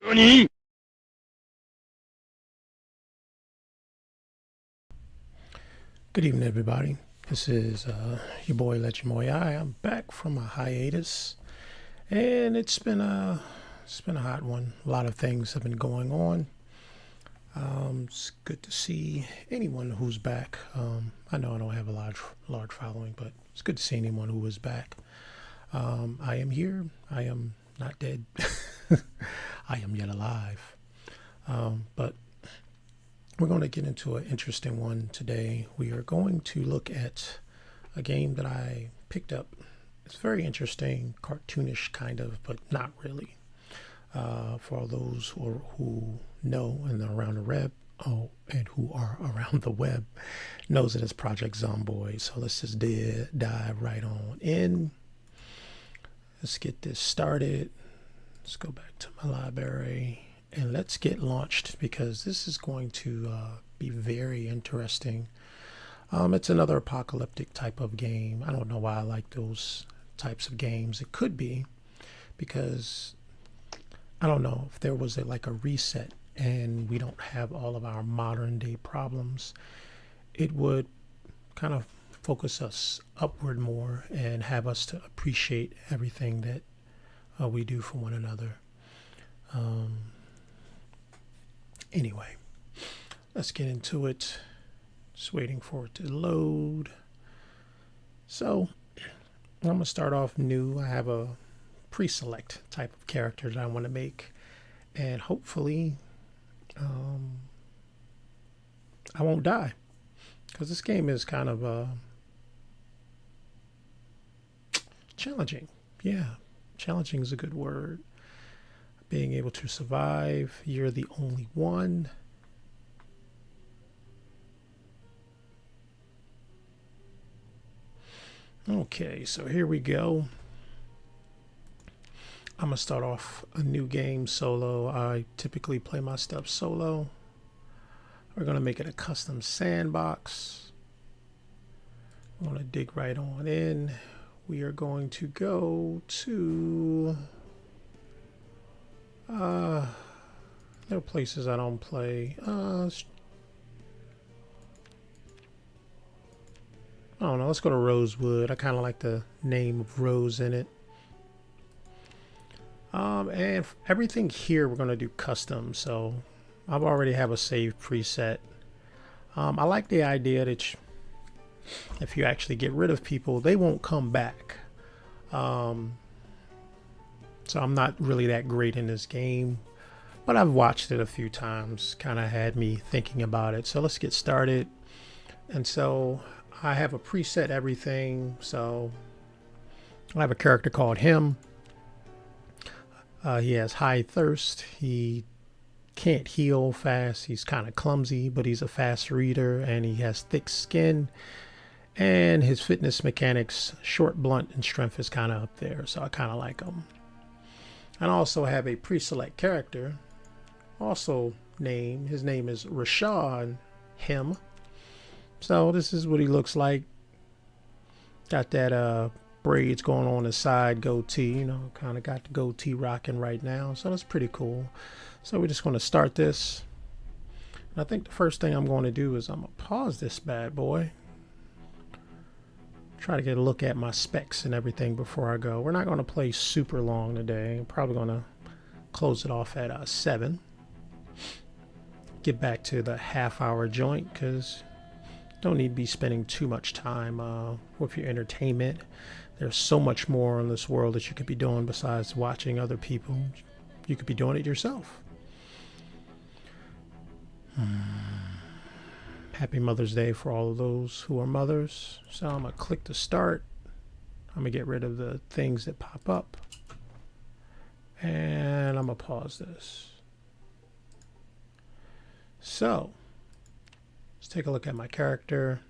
何？ Good evening, everybody. This is your boy Legend Moy. I'm back from a hiatus, and it's been a hot one. A lot of things have been going on. It's good to see anyone who's back. I know I don't have a large following, but it's good to see anyone who is back. I am here. I am not dead. I am yet alive. But we're going to get into an interesting one today. We are going to look at a game that I picked up. It's very interesting, cartoonish kind of, but not really. For all those who know and are around the web, and who are around the web, knows it as Project Zomboid. So let's just dive right on in. Let's get this started. Let's go back to my library and let's get launched because this is going to be very interesting. It's another apocalyptic type of game. I don't know why I like those types of games. It could be because I don't know if there was like a reset and we don't have all of our modern day problems, it would kind of focus us upward more and have us to appreciate everything that we do for one another. Um, anyway, let's get into it. Just waiting for it to load. So I'm going to start off new. I have a pre-select type of character that I want to make, and hopefully I won't die because this game is kind of challenging. Yeah, challenging is a good word. Being able to survive, you're the only one. Okay, so here we go. I'm gonna start off a new game solo. I typically play my stuff solo. We're gonna make it a custom sandbox. I want to dig right on in. We are going to go to there are places I don't play. I don't know. Let's go to Rosewood. I kind of like the name of Rose in it. And everything here we're gonna do custom. So I've already have a save preset. I like the idea that if you actually get rid of people, they won't come back. So I'm not really that great in this game, but I've watched it a few times. Kind of had me thinking about it. So let's get started. And so I have a preset everything. So I have a character called him. He has high thirst. He can't heal fast. He's kind of clumsy, but he's a fast reader, and he has thick skin. And his fitness mechanics, short, blunt, and strength is kind of up there. So I kind of like him. And I also have a pre-select character, also named. His name is Rashawn Him. So this is what he looks like. Got that braids going on the side, goatee, you know, kind of got the goatee rocking right now. So that's pretty cool. So we're just going to start this. And I think the first thing I'm going to do is I'm going to pause this bad boy. Try to get a look at my specs and everything before I go. We're not going to play super long today. I'm probably going to close it off at 7. Get back to the half-hour joint because don't need to be spending too much time with your entertainment. There's so much more in this world that you could be doing besides watching other people. You could be doing it yourself. Happy Mother's Day for all of those who are mothers. So I'm going to click to start. I'm going to get rid of the things that pop up. And I'm going to pause this. So let's take a look at my character.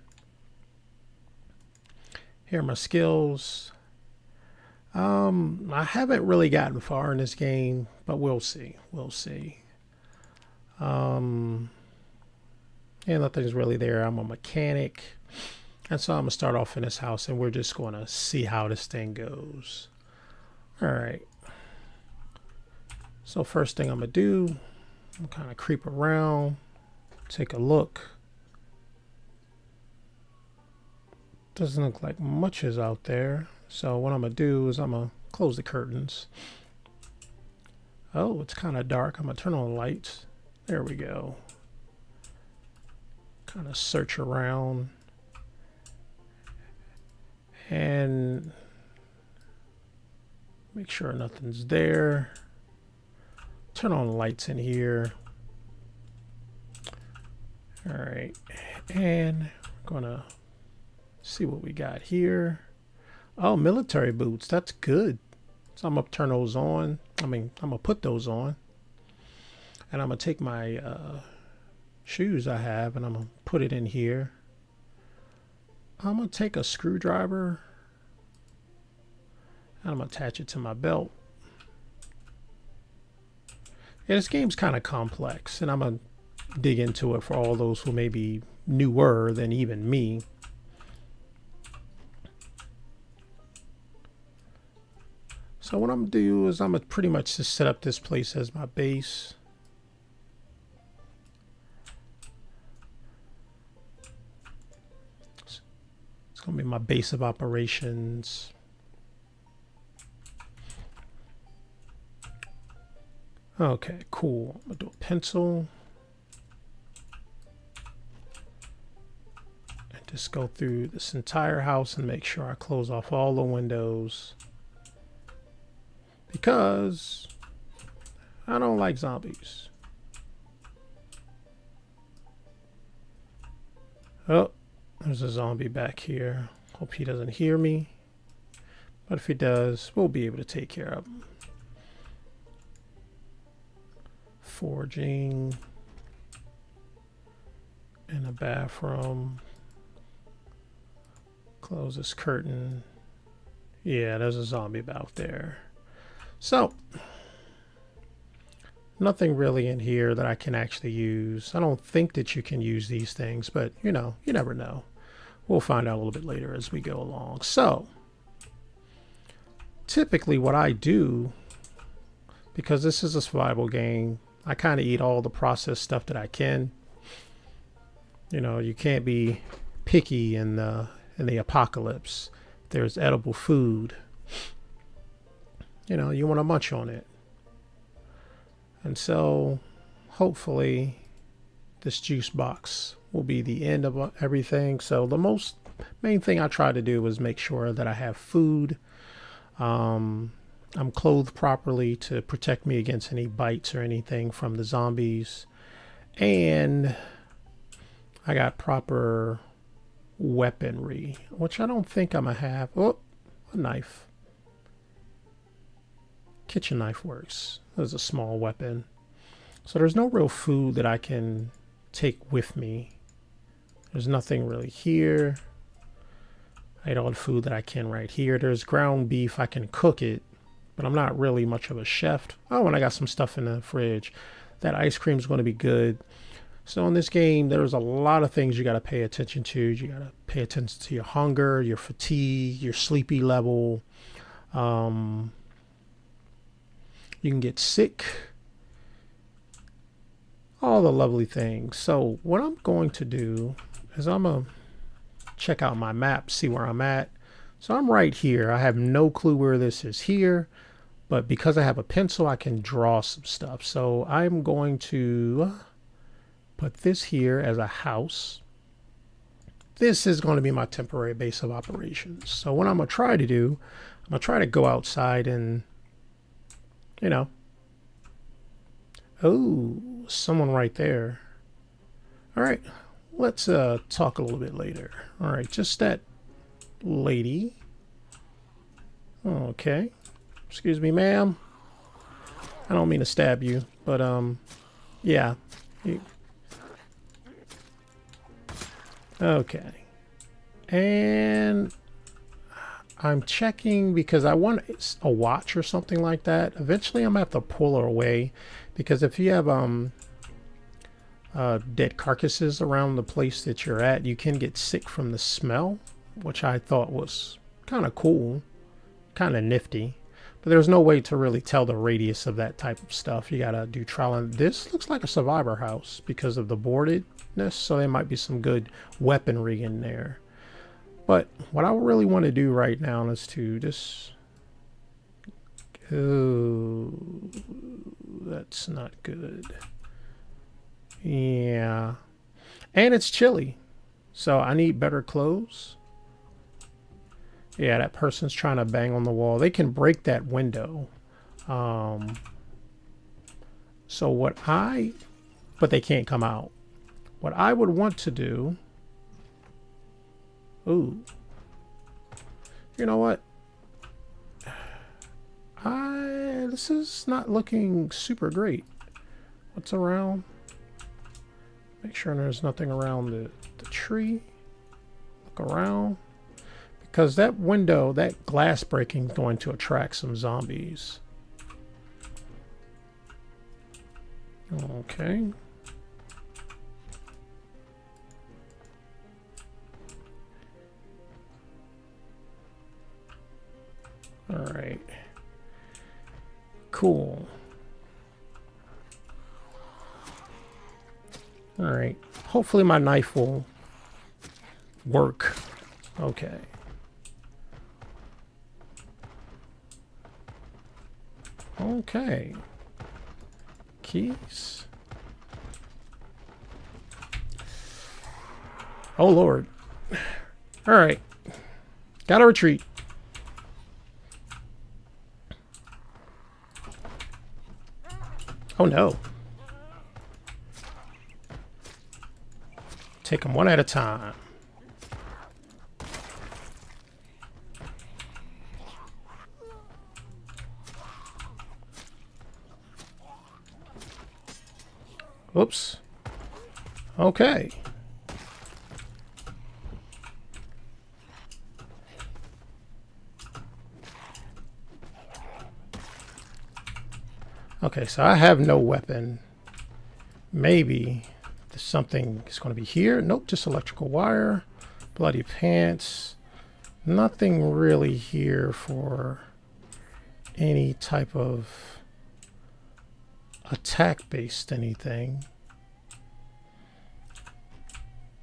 Here are my skills. I haven't really gotten far in this game, but we'll see. We'll see. Yeah, nothing's really there. I'm a mechanic. And so I'm going to start off in this house and we're just going to see how this thing goes. All right. So first thing I'm gonna do, I'm kind of creep around, take a look. Doesn't look like much is out there. So what I'm gonna do is I'm gonna close the curtains. Oh, it's kind of dark. I'm gonna turn on the lights. There we go. Kind of search around and make sure nothing's there. Turn on the lights in here. All right, and we're gonna see what we got here. Oh, military boots. That's good. So I'm gonna turn those on. I'm gonna put those on, and I'm gonna take my shoes I have, and I'm gonna put it in here. I'm gonna take a screwdriver, and I'm gonna attach it to my belt. Yeah, this game's kind of complex, and I'm gonna dig into it for all those who may be newer than even me. So what I'm gonna do is I'm gonna pretty much just set up this place as my base. It's gonna be my base of operations. Okay, cool. I'm gonna do a pencil. And just go through this entire house and make sure I close off all the windows. Because I don't like zombies. Oh, there's a zombie back here. Hope he doesn't hear me. But if he does, we'll be able to take care of him. Forging in a bathroom. Close this curtain. Yeah, there's a zombie out there. So, nothing really in here that I can actually use. I don't think that you can use these things, but you know, you never know. We'll find out a little bit later as we go along. So, typically what I do, because this is a survival game, I kind of eat all the processed stuff that I can. You know, you can't be picky in the apocalypse. There's edible food. You know, you want to munch on it. And so, hopefully, this juice box will be the end of everything. So the main thing I try to do is make sure that I have food. I'm clothed properly to protect me against any bites or anything from the zombies. And I got proper weaponry, which I don't think I'm gonna have. Oh, a knife. Kitchen knife works. There's a small weapon. So there's no real food that I can take with me. There's nothing really here. I ate all the food that I can right here. There's ground beef. I can cook it, but I'm not really much of a chef. Oh, and I got some stuff in the fridge. That ice cream is going to be good. So in this game, there's a lot of things you got to pay attention to. You got to pay attention to your hunger, your fatigue, your sleepy level. You can get sick. All the lovely things. So what I'm going to do is I'm going to check out my map, see where I'm at. So I'm right here. I have no clue where this is here, but because I have a pencil, I can draw some stuff. So I'm going to put this here as a house. This is going to be my temporary base of operations. So what I'm going to try to do, I'm going to try to go outside and, you know, oh, someone right there. All right, let's talk a little bit later. All right, just that lady. Okay, excuse me, ma'am. I don't mean to stab you, but yeah. Okay, and I'm checking because I want a watch or something like that. Eventually, I'm gonna have to pull her away because if you have dead carcasses around the place that you're at, you can get sick from the smell, which I thought was kind of cool, kind of nifty. But there's no way to really tell the radius of that type of stuff. You gotta do trial and this looks like a survivor house because of the boardedness, so there might be some good weaponry in there. But what I really want to do right now is to just... Oh, that's not good. Yeah. And it's chilly, so I need better clothes. Yeah, that person's trying to bang on the wall. They can break that window. So what but they can't come out. What I would want to do... Ooh. You know what? This is not looking super great. What's around? Make sure there's nothing around the tree. Look around. Because that window, that glass breaking is going to attract some zombies. Okay. All right. Cool. All right. Hopefully my knife will work. Okay. Okay. Keys. Oh, Lord. All right. Gotta retreat. Oh, no. Take them one at a time. Whoops. Okay. Okay, so I have no weapon. Maybe there's something is going to be here. Nope, just electrical wire. Bloody pants. Nothing really here for any type of attack-based anything.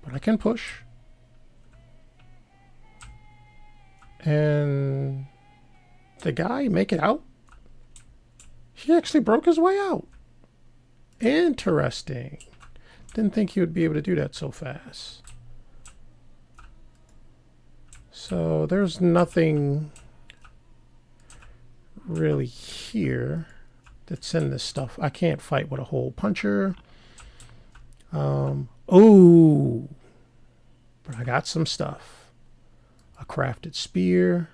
But I can push. And the guy make it out? He actually broke his way out. Interesting. Didn't think he would be able to do that so fast. So there's nothing really here that's in this stuff. I can't fight with a hole puncher. Oh, but I got some stuff. A crafted spear.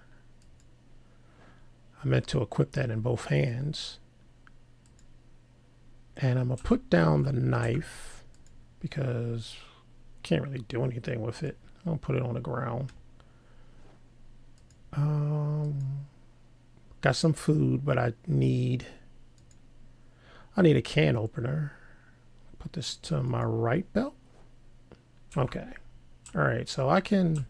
I meant to equip that in both hands. And I'm going to put down the knife because I can't really do anything with it. I'll put it on the ground. Got some food, but I need a can opener. Put this to my right belt. Okay. All right, so I can...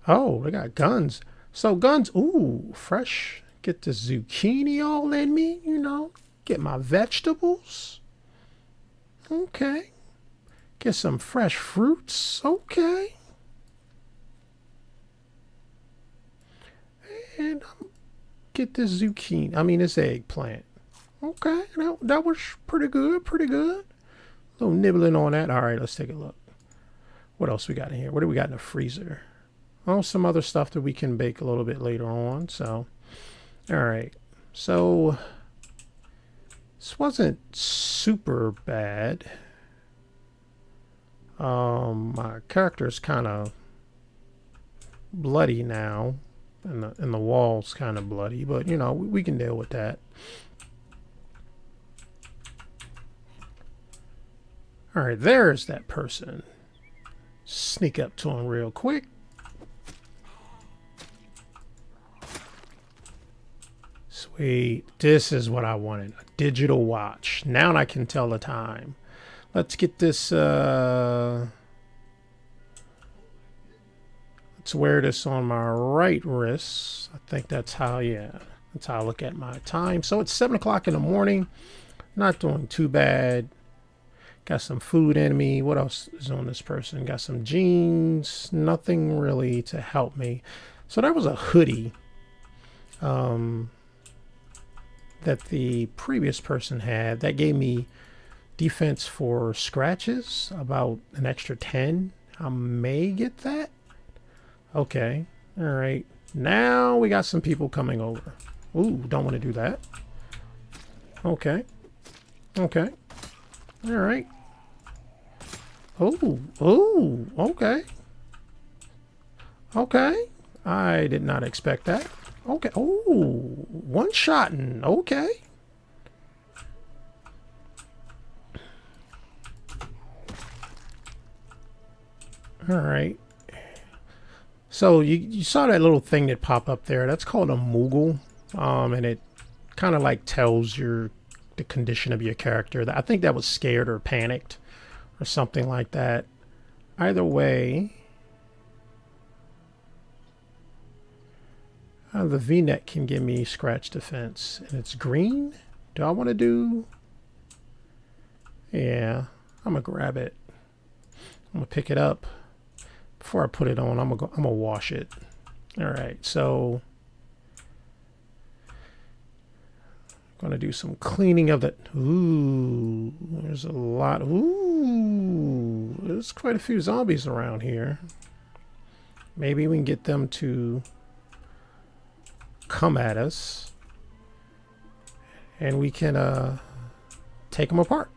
Oh, they got guns. So guns, ooh, fresh. Get the zucchini all in me, you know. Get my vegetables. Okay. Get some fresh fruits. Okay. And get this zucchini. I mean, this eggplant. Okay. That was pretty good. Pretty good. A little nibbling on that. All right, let's take a look. What else we got in here? What do we got in the freezer? Oh, some other stuff that we can bake a little bit later on. So, all right. So... this wasn't super bad. My character's kind of bloody now, and the wall's kind of bloody, but you know we can deal with that. All right, there's that person. Sneak up to him real quick. Sweet. This is what I wanted. A digital watch. Now I can tell the time. Let's get this let's to wear this on my right wrist. I think that's how, yeah, that's how I look at my time. So it's 7 o'clock in the morning. Not doing too bad. Got some food in me. What else is on this person? Got some jeans. Nothing really to help me. So there was a hoodie that the previous person had that gave me defense for scratches, about an extra 10. I may get that. Okay. All right. Now we got some people coming over. Ooh, don't want to do that. Okay. Okay. All right. Oh, oh, okay. Okay. I did not expect that. Okay. Oh, one-shotting. Okay. All right. So you saw that little thing that popped up there. That's called a Moogle. And it kind of like tells the condition of your character. I think that was scared or panicked or something like that. Either way, the V-neck can give me scratch defense. And it's green. Do I want to do... Yeah, I'm going to grab it. I'm going to pick it up. Before I put it on, I'm gonna wash it. All right, so I'm gonna do some cleaning of the. Ooh, there's a lot. Ooh, there's quite a few zombies around here. Maybe we can get them to come at us, and we can take them apart.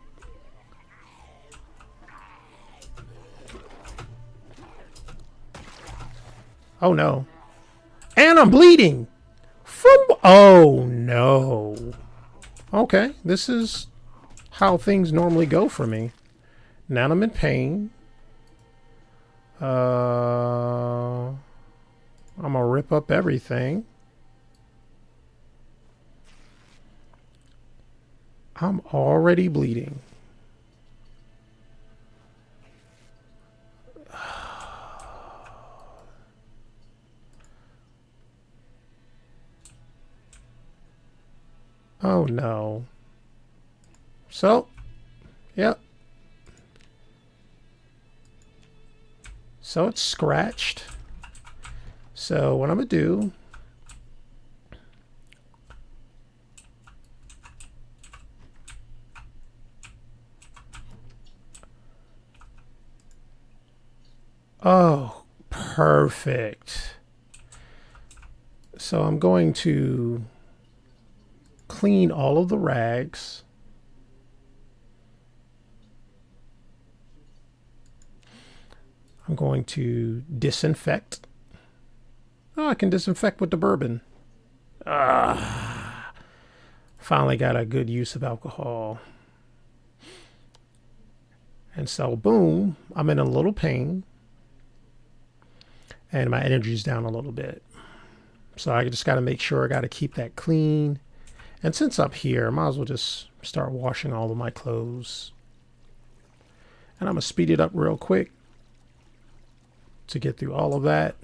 Oh no. And I'm bleeding. Oh no. Okay, this is how things normally go for me. Now I'm in pain. I'm gonna rip up everything. I'm already bleeding. Oh no. So, yep. So it's scratched. So what I'm gonna do, oh, perfect. So I'm going to clean all of the rags. I'm going to disinfect. Oh, I can disinfect with the bourbon. Finally got a good use of alcohol. And so, boom, I'm in a little pain. And my energy's down a little bit. So I just got to make sure I got to keep that clean. And since I'm here, I might as well just start washing all of my clothes. And I'm going to speed it up real quick to get through all of that.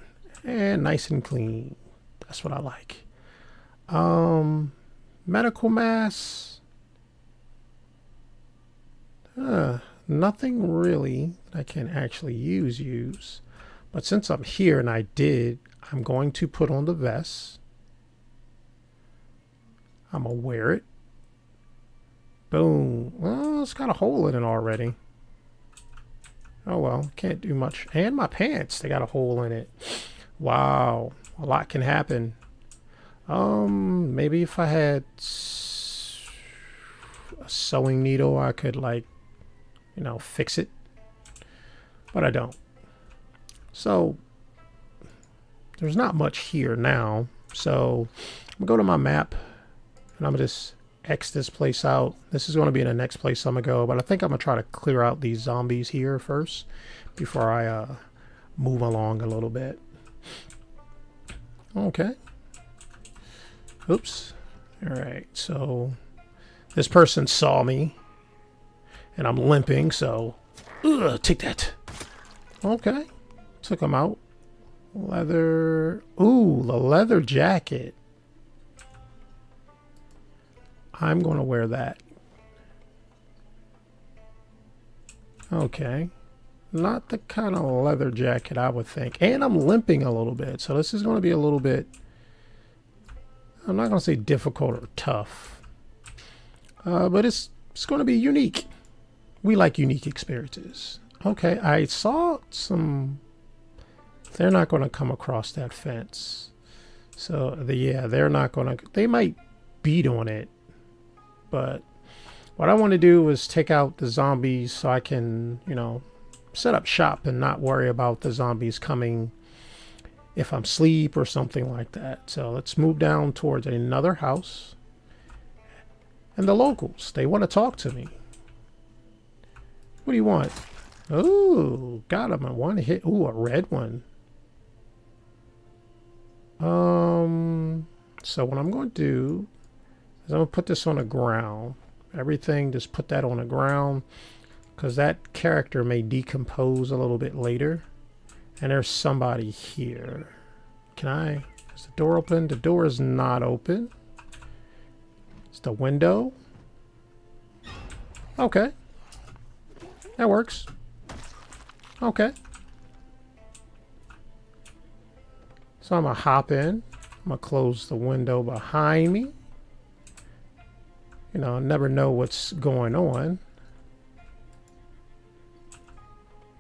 And nice and clean. That's what I like. Medical mask. Nothing really that I can actually use. But since I'm here and I'm going to put on the vest. I'm gonna wear it. Boom. Well, it's got a hole in it already. Oh well, can't do much. And my pants, they got a hole in it. Wow, a lot can happen. Maybe if I had a sewing needle, I could fix it. But I don't. So there's not much here now. So I'm gonna go to my map. And I'm going to just X this place out. This is going to be the next place I'm going to go. But I think I'm going to try to clear out these zombies here first before I move along a little bit. Okay. Oops. All right. So this person saw me. And I'm limping. So take that. Okay. Took him out. Leather. Ooh, the leather jacket. I'm going to wear that. Okay. Not the kind of leather jacket I would think. And I'm limping a little bit. So this is going to be a little bit, I'm not going to say difficult or tough. But it's going to be unique. We like unique experiences. Okay, I saw some. They're not going to come across that fence. So, yeah, they're not going to. They might beat on it. But what I want to do is take out the zombies so I can, you know, set up shop and not worry about the zombies coming if I'm asleep or something like that. So let's move down towards another house. And the locals, they want to talk to me. What do you want? Ooh, got him in one hit. Ooh, a red one. So what I'm going to do is I'm going to put this on the ground. Everything, just put that on the ground because that character may decompose a little bit later. And there's somebody here. Can I? Is the door open? The door is not open. It's the window. Okay. That works. Okay. So I'm going to hop in. I'm going to close the window behind me. You know, I never know what's going on.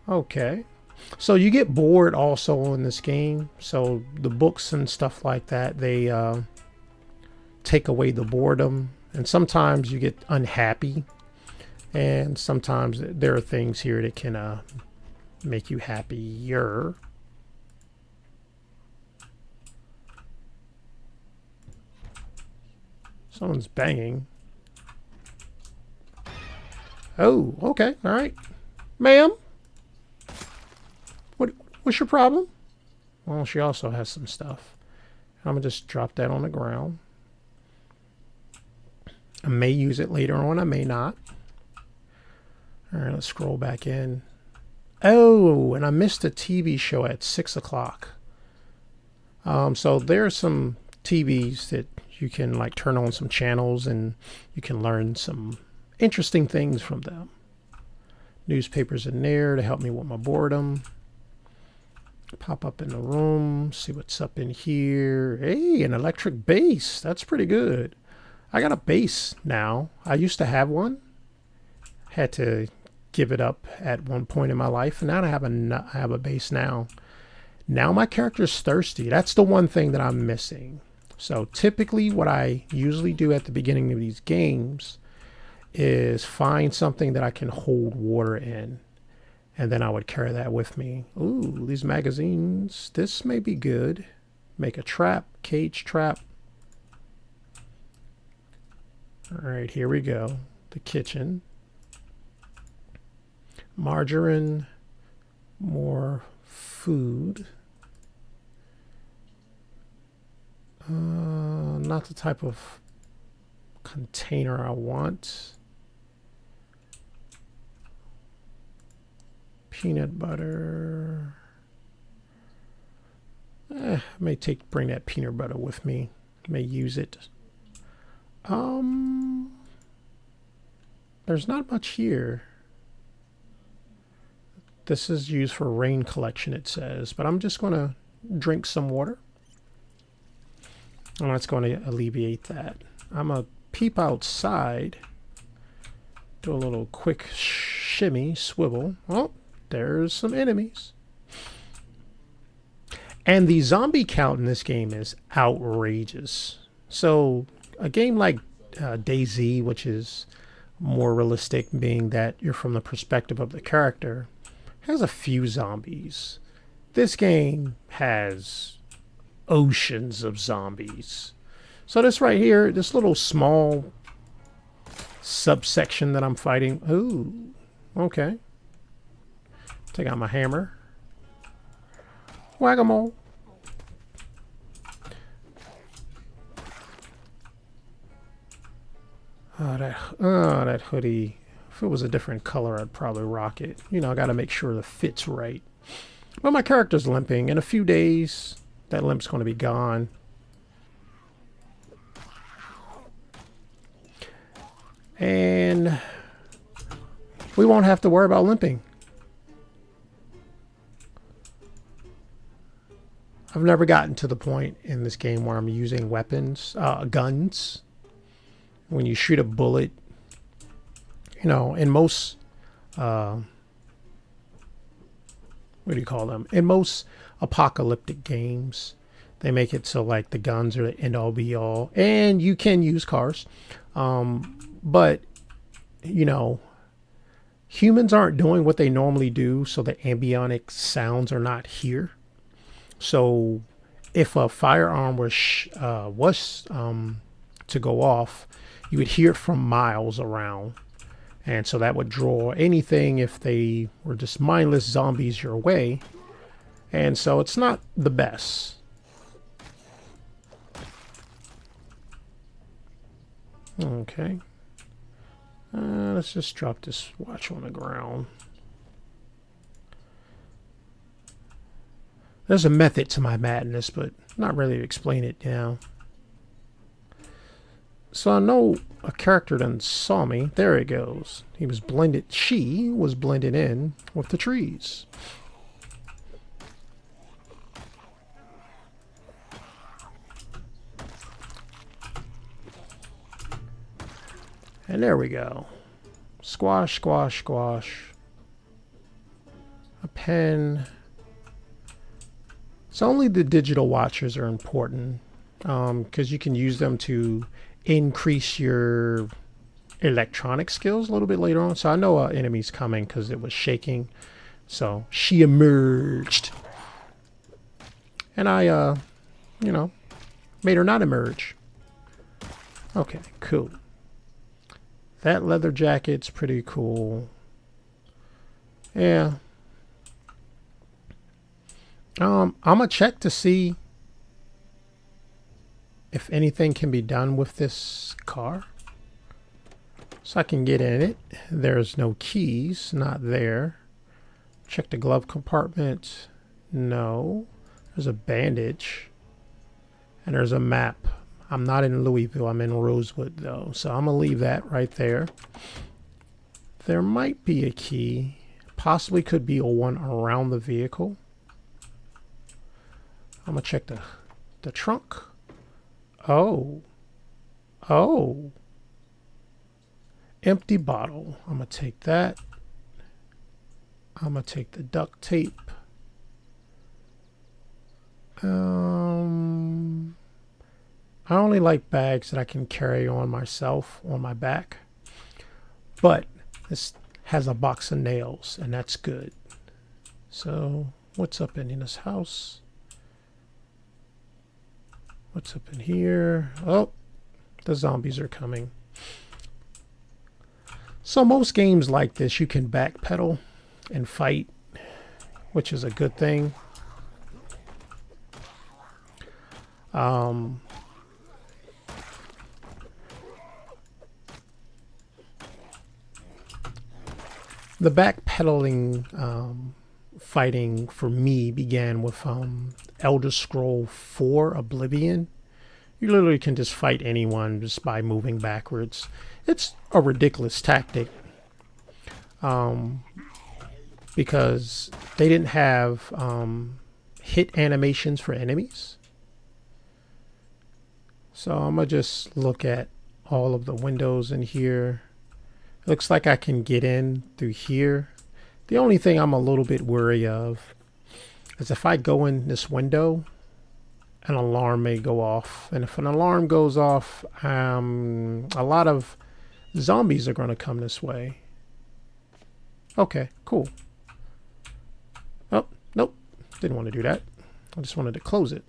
Okay. So you get bored also in this game. So the books and stuff like that, they take away the boredom. And sometimes you get unhappy. And sometimes there are things here that can make you happier. Someone's banging. Oh, okay. All right. Ma'am? What's your problem? Well, she also has some stuff. I'm going to just drop that on the ground. I may use it later on. I may not. All right, let's scroll back in. Oh, and I missed a TV show at 6 o'clock. So there are some TVs that you can like turn on some channels and you can learn some interesting things from them. Newspapers in there to help me with my boredom. Pop up in the room, see what's up in here. Hey, an electric bass. That's pretty good. I got a bass now. I used to have one. Had to give it up at one point in my life, and now I have a bass now. Now my character's thirsty. That's the one thing that I'm missing. So typically what I usually do at the beginning of these games is find something that I can hold water in. And then I would carry that with me. Ooh, these magazines. This may be good. Make a trap, cage trap. All right, here we go. The kitchen. Margarine. More food. Not the type of container I want. Peanut butter. I may bring that peanut butter with me. May use it. There's not much here. This is used for rain collection, it says, but I'm just going to drink some water. And that's going to alleviate that. I'm going to peep outside. Do a little quick shimmy, swivel. Oh, there's some enemies. And the zombie count in this game is outrageous. So a game like DayZ, which is more realistic, being that you're from the perspective of the character, has a few zombies. This game has oceans of zombies. So this right here, this little small subsection that I'm fighting. Ooh, okay. Take out my hammer. Whack-a-mole. Oh, that hoodie. If it was a different color, I'd probably rock it. You know, I got to make sure the fit's right. But my character's limping. In a few days, that limp's going to be gone. And we won't have to worry about limping. I've never gotten to the point in this game where I'm using weapons, guns. When you shoot a bullet, you know, in most, what do you call them? In most apocalyptic games, they make it so like the guns are the end all be all, and you can use cars, but you know, humans aren't doing what they normally do, so the ambient sounds are not here. So if a firearm was to go off, you would hear it from miles around. And so that would draw anything if they were just mindless zombies your way. And so it's not the best. Okay. Let's just drop this watch on the ground. There's a method to my madness, but not really to explain it now. So I know a character done saw me. There he goes. He was blended. She was blended in with the trees. And there we go. Squash, squash, squash. A pen. So only the digital watchers are important because you can use them to increase your electronic skills a little bit later on. So I know an enemy's coming because it was shaking. So she emerged. And I, you know, made her not emerge. Okay, cool. That leather jacket's pretty cool. Yeah. I'm gonna check to see if anything can be done with this car. So I can get in it. There's no keys, not there. Check the glove compartment. No. There's a bandage. And there's a map. I'm not in Louisville, I'm in Rosewood though. So I'm gonna leave that right there. There might be a key. Possibly could be a one around the vehicle. I'm gonna check the trunk. Oh. Oh. Empty bottle. I'm gonna take that. I'm gonna take the duct tape. I only like bags that I can carry on myself on my back. But this has a box of nails, and that's good. So what's up in this house? What's up in here? Oh, the zombies are coming. So most games like this, you can backpedal and fight, which is a good thing. The backpedaling fighting for me began with Elder Scroll 4 Oblivion. You literally can just fight anyone just by moving backwards. It's a ridiculous tactic because they didn't have hit animations for enemies. So I'm going to just look at all of the windows in here. Looks like I can get in through here. The only thing I'm a little bit wary of is if I go in this window, an alarm may go off. And if an alarm goes off, a lot of zombies are going to come this way. Okay, cool. Oh, nope. Didn't want to do that. I just wanted to close it.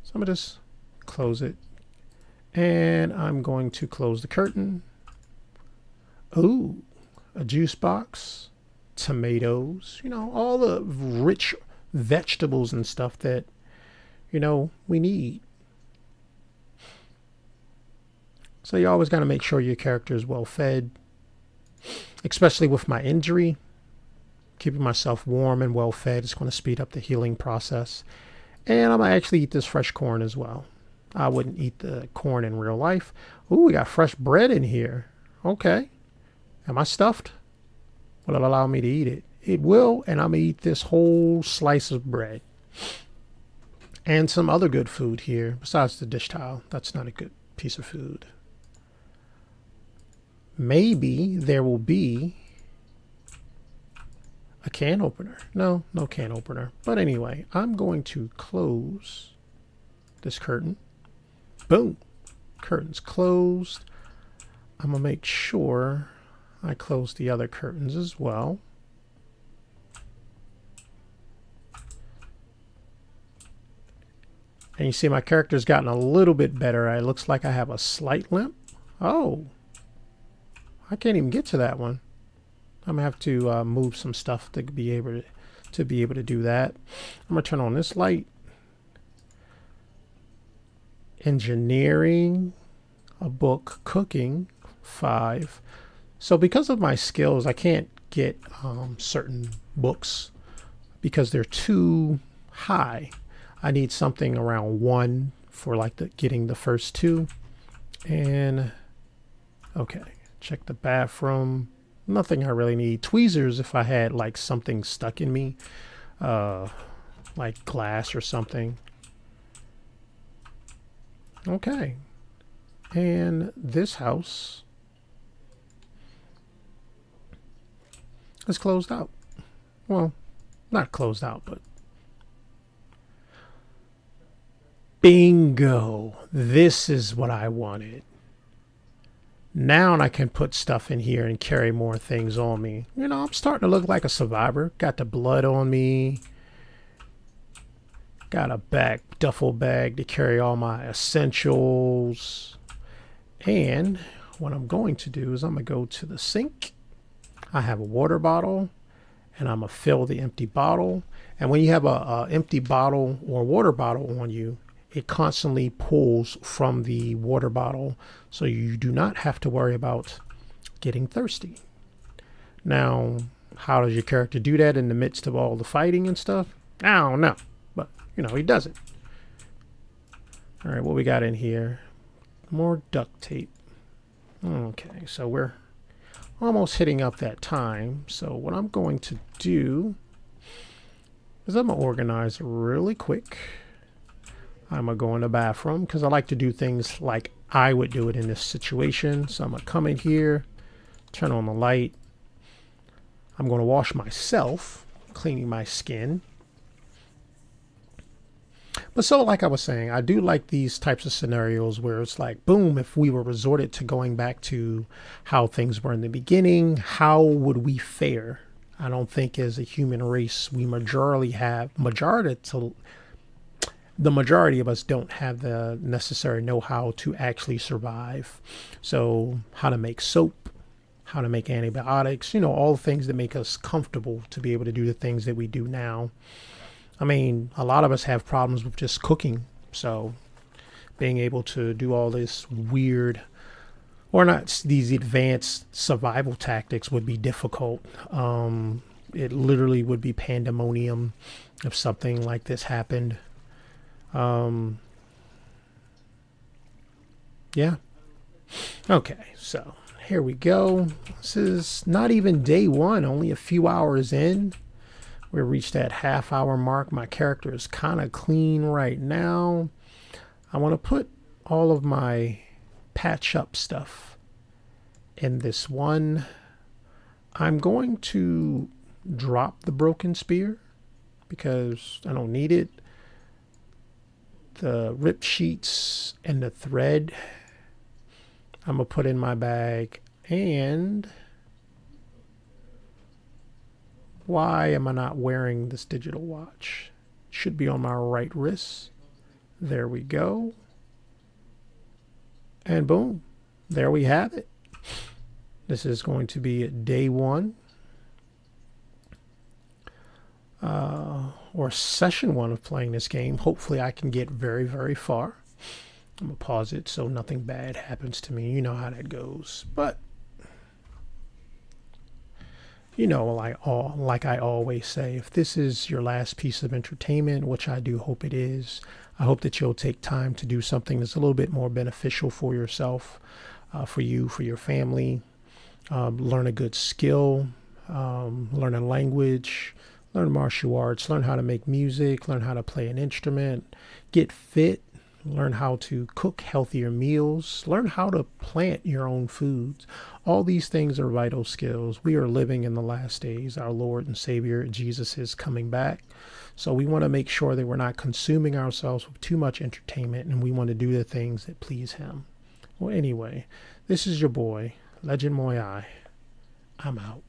So I'm going to just close it. And I'm going to close the curtain. Ooh, a juice box, tomatoes, you know, all the rich vegetables and stuff that, you know, we need. So you always got to make sure your character is well fed, especially with my injury. keeping myself warm and well fed. It's going to speed up the healing process. And I'm going to actually eat this fresh corn as well. I wouldn't eat the corn in real life. Ooh, we got fresh bread in here. Okay. Am I stuffed? Will it allow me to eat it? It will, and I'm going to eat this whole slice of bread. And some other good food here, besides the dish towel. That's not a good piece of food. Maybe there will be a can opener. No, no can opener. But anyway, I'm going to close this curtain. Boom. Curtain's closed. I'm going to make sure I close the other curtains as well. And you see my character's gotten a little bit better. It looks like I have a slight limp. Oh. I can't even get to that one. I'm gonna have to move some stuff to be able to do that. I'm gonna turn on this light. Engineering, a book, cooking, 5. So because of my skills, I can't get certain books because they're too high. I need something around 1 for like getting the first 2. And okay. Check the bathroom. Nothing I really need. Tweezers if I had like something stuck in me, like glass or something. Okay. And this house is closed out. Well, not closed out, but bingo. This is what I wanted. Now I can put stuff in here and carry more things on me. You know, I'm starting to look like a survivor. Got the blood on me. Got a duffel bag to carry all my essentials. And what I'm going to do is I'm going to go to the sink. I have a water bottle. And I'm going to fill the empty bottle. And when you have a empty bottle or water bottle on you, it constantly pulls from the water bottle, so you do not have to worry about getting thirsty. Now, how does your character do that in the midst of all the fighting and stuff? I don't know, but you know, he does it. All right, what we got in here? More duct tape. Okay, so we're almost hitting up that time. So what I'm going to do is I'm gonna organize really quick. I'm going to go in the bathroom because I like to do things like I would do it in this situation. So I'm going to come in here, turn on the light. I'm going to wash myself, cleaning my skin. But so like I was saying, I do like these types of scenarios where it's like, boom, if we were resorted to going back to how things were in the beginning, how would we fare? I don't think as a human race, we the majority of us don't have the necessary know-how to actually survive. So how to make soap, how to make antibiotics, you know, all the things that make us comfortable to be able to do the things that we do now. I mean, a lot of us have problems with just cooking. So being able to do all this weird, or not these advanced survival tactics would be difficult. It literally would be pandemonium if something like this happened. Yeah. Okay, so here we go. This is not even day 1, only a few hours in. We reached that half-hour mark. My character is kind of clean right now. I want to put all of my patch-up stuff in this one. I'm going to drop the broken spear because I don't need it. The rip sheets and the thread I'm going to put in my bag. And why am I not wearing this digital watch? It should be on my right wrist. There we go. And boom, there we have it. This is going to be day 1. Or session 1 of playing this game. Hopefully I can get very, very far. I'm going to pause it so nothing bad happens to me. You know how that goes. But like I always say, if this is your last piece of entertainment, which I do hope it is, I hope that you'll take time to do something that's a little bit more beneficial for yourself, for you, for your family. Learn a good skill, learn a language, learn martial arts, learn how to make music, learn how to play an instrument, get fit, learn how to cook healthier meals, learn how to plant your own foods. All these things are vital skills. We are living in the last days. Our Lord and Savior Jesus is coming back. So we want to make sure that we're not consuming ourselves with too much entertainment, and we want to do the things that please Him. Well, anyway, this is your boy, Legend Moi. I'm out.